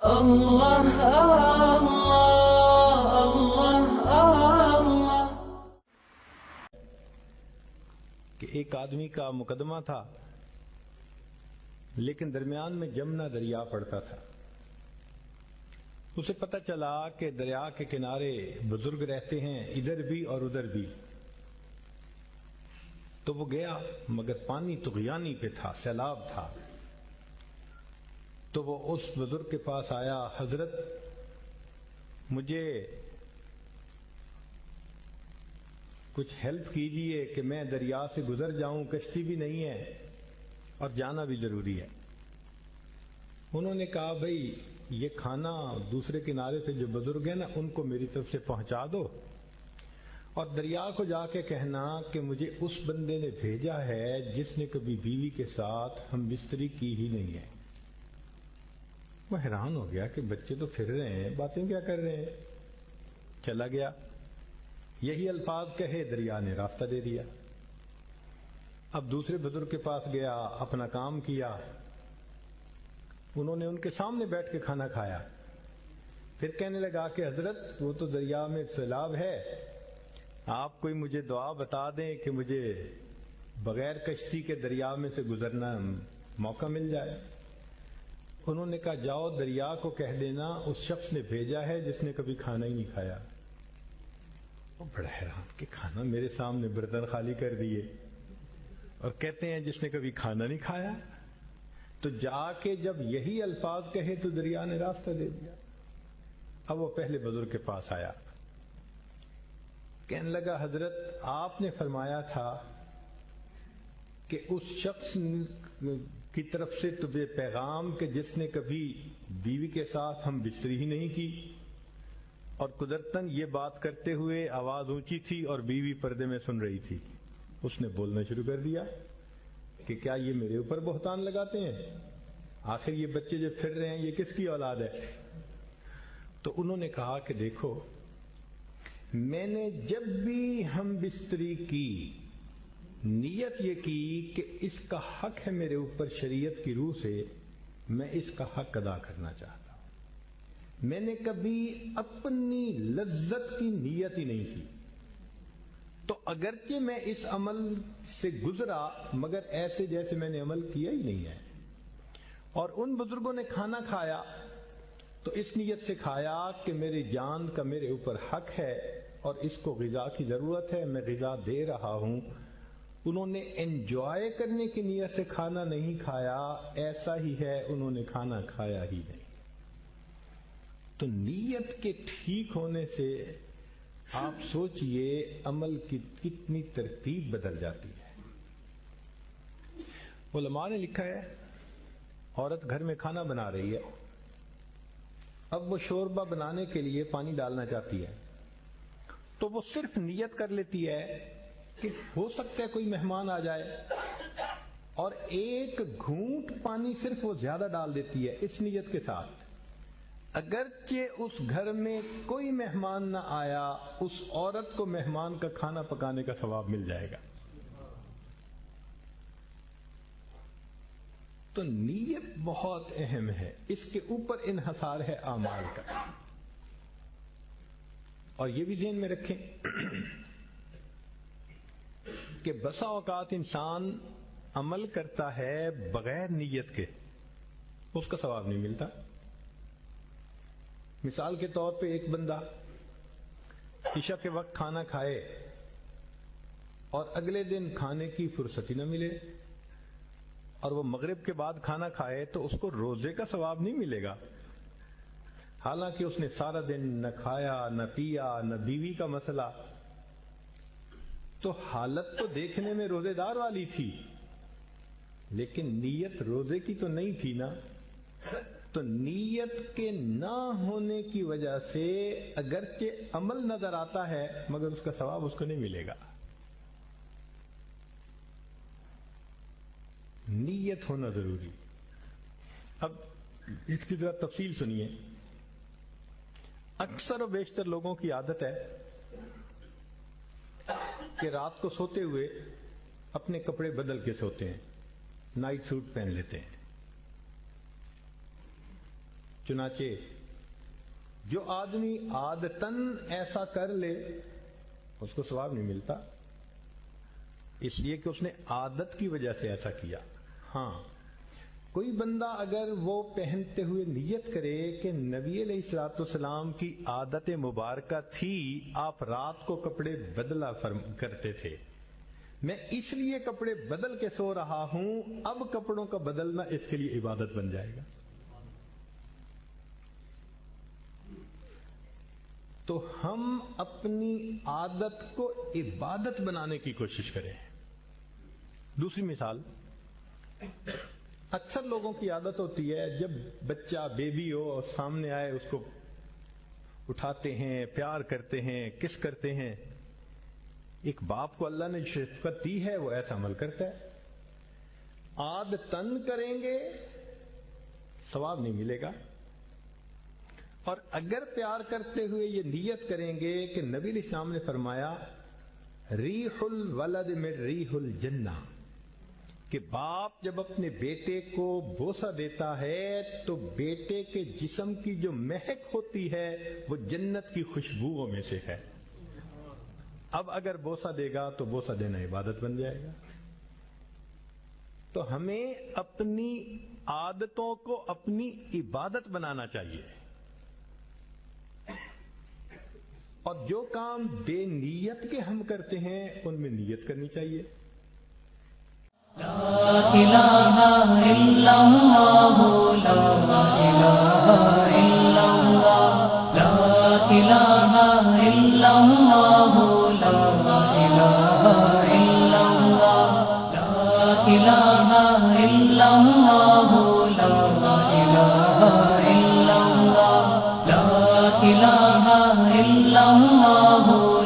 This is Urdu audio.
اللہ اللہ اللہ اللہ۔ کہ ایک آدمی کا مقدمہ تھا، لیکن درمیان میں جمنا دریا پڑتا تھا۔ اسے پتہ چلا کہ دریا کے کنارے بزرگ رہتے ہیں، ادھر بھی اور ادھر بھی۔ تو وہ گیا، مگر پانی طغیانی پہ تھا، سیلاب تھا۔ تو وہ اس بزرگ کے پاس آیا، حضرت مجھے کچھ ہیلپ کیجئے کہ میں دریا سے گزر جاؤں، کشتی بھی نہیں ہے اور جانا بھی ضروری ہے۔ انہوں نے کہا بھئی یہ کھانا دوسرے کنارے پہ جو بزرگ ہیں نا، ان کو میری طرف سے پہنچا دو، اور دریا کو جا کے کہنا کہ مجھے اس بندے نے بھیجا ہے جس نے کبھی بیوی کے ساتھ ہم بستری کی ہی نہیں ہے۔ وہ حیران ہو گیا کہ بچے تو پھر رہے ہیں، باتیں کیا کر رہے ہیں۔ چلا گیا، یہی الفاظ کہے، دریا نے راستہ دے دیا۔ اب دوسرے بزرگ کے پاس گیا، اپنا کام کیا، انہوں نے ان کے سامنے بیٹھ کے کھانا کھایا۔ پھر کہنے لگا کہ حضرت وہ تو دریا میں سیلاب ہے، آپ کوئی مجھے دعا بتا دیں کہ مجھے بغیر کشتی کے دریا میں سے گزرنا موقع مل جائے۔ انہوں نے کہا جاؤ دریا کو کہہ دینا اس شخص نے بھیجا ہے جس نے کبھی کھانا ہی نہیں کھایا۔ وہ بڑا حیران کہ کھانا میرے سامنے برتن خالی کر دیے اور کہتے ہیں جس نے کبھی کھانا نہیں کھایا۔ تو جا کے جب یہی الفاظ کہے تو دریا نے راستہ دے دیا۔ اب وہ پہلے بزرگ کے پاس آیا، کہنے لگا حضرت آپ نے فرمایا تھا کہ اس شخص کی طرف سے تجھے پیغام کہ جس نے کبھی بیوی کے ساتھ ہم بستری ہی نہیں کی، اور قدرتاً یہ بات کرتے ہوئے آواز اونچی تھی اور بیوی پردے میں سن رہی تھی۔ اس نے بولنا شروع کر دیا کہ کیا یہ میرے اوپر بہتان لگاتے ہیں؟ آخر یہ بچے جو پھر رہے ہیں یہ کس کی اولاد ہے؟ تو انہوں نے کہا کہ دیکھو میں نے جب بھی ہم بستری کی نیت یہ کی کہ اس کا حق ہے میرے اوپر شریعت کی روح سے، میں اس کا حق ادا کرنا چاہتا ہوں۔ میں نے کبھی اپنی لذت کی نیت ہی نہیں کی۔ تو اگرچہ میں اس عمل سے گزرا مگر ایسے جیسے میں نے عمل کیا ہی نہیں ہے۔ اور ان بزرگوں نے کھانا کھایا تو اس نیت سے کھایا کہ میری جان کا میرے اوپر حق ہے اور اس کو غذا کی ضرورت ہے، میں غذا دے رہا ہوں۔ انہوں نے انجوائے کرنے کی نیت سے کھانا نہیں کھایا، ایسا ہی ہے انہوں نے کھانا کھایا ہی نہیں۔ تو نیت کے ٹھیک ہونے سے آپ سوچئے عمل کی کتنی ترتیب بدل جاتی ہے۔ علماء نے لکھا ہے عورت گھر میں کھانا بنا رہی ہے، اب وہ شوربہ بنانے کے لیے پانی ڈالنا چاہتی ہے، تو وہ صرف نیت کر لیتی ہے کہ ہو سکتا ہے کوئی مہمان آ جائے، اور ایک گھونٹ پانی صرف وہ زیادہ ڈال دیتی ہے اس نیت کے ساتھ، اگرچہ اس گھر میں کوئی مہمان نہ آیا اس عورت کو مہمان کا کھانا پکانے کا ثواب مل جائے گا۔ تو نیت بہت اہم ہے، اس کے اوپر انحصار ہے اعمال کا۔ اور یہ بھی ذہن میں رکھیں کہ بسا اوقات انسان عمل کرتا ہے بغیر نیت کے، اس کا ثواب نہیں ملتا۔ مثال کے طور پہ ایک بندہ عشاء کے وقت کھانا کھائے اور اگلے دن کھانے کی فرصت ہی نہ ملے، اور وہ مغرب کے بعد کھانا کھائے تو اس کو روزے کا ثواب نہیں ملے گا، حالانکہ اس نے سارا دن نہ کھایا نہ پیا نہ بیوی کا مسئلہ۔ تو حالت تو دیکھنے میں روزے دار والی تھی لیکن نیت روزے کی تو نہیں تھی نا۔ تو نیت کے نہ ہونے کی وجہ سے اگرچہ عمل نظر آتا ہے مگر اس کا ثواب اس کو نہیں ملے گا۔ نیت ہونا ضروری۔ اب اس کی ذرا تفصیل سنیے۔ اکثر و بیشتر لوگوں کی عادت ہے کہ رات کو سوتے ہوئے اپنے کپڑے بدل کے سوتے ہیں، نائٹ سوٹ پہن لیتے ہیں۔ چنانچہ جو آدمی عادتاً ایسا کر لے اس کو ثواب نہیں ملتا، اس لیے کہ اس نے عادت کی وجہ سے ایسا کیا۔ ہاں کوئی بندہ اگر وہ پہنتے ہوئے نیت کرے کہ نبی علیہ الصلوۃ والسلام کی عادت مبارکہ تھی، آپ رات کو کپڑے بدلا کرتے تھے، میں اس لیے کپڑے بدل کے سو رہا ہوں، اب کپڑوں کا بدلنا اس کے لیے عبادت بن جائے گا۔ تو ہم اپنی عادت کو عبادت بنانے کی کوشش کریں۔ دوسری مثال، اکثر لوگوں کی عادت ہوتی ہے جب بچہ بیبی ہو اور سامنے آئے اس کو اٹھاتے ہیں، پیار کرتے ہیں، کس کرتے ہیں۔ ایک باپ کو اللہ نے شفقت دی ہے، وہ ایسا عمل کرتا ہے۔ عادتاً کریں گے ثواب نہیں ملے گا، اور اگر پیار کرتے ہوئے یہ نیت کریں گے کہ نبی علیہ السلام نے فرمایا ریح الولد من ریح الجنہ، کہ باپ جب اپنے بیٹے کو بوسہ دیتا ہے تو بیٹے کے جسم کی جو مہک ہوتی ہے وہ جنت کی خوشبوؤں میں سے ہے۔ اب اگر بوسہ دے گا تو بوسہ دینا عبادت بن جائے گا۔ تو ہمیں اپنی عادتوں کو اپنی عبادت بنانا چاہیے، اور جو کام بے نیت کے ہم کرتے ہیں ان میں نیت کرنی چاہیے۔ لا الہ الا اللہ، لا الہ الا اللہ، لا الہ الا اللہ، لا الہ الا اللہ، لا الہ الا اللہ، لا الہ الا اللہ، لا الہ الا اللہ۔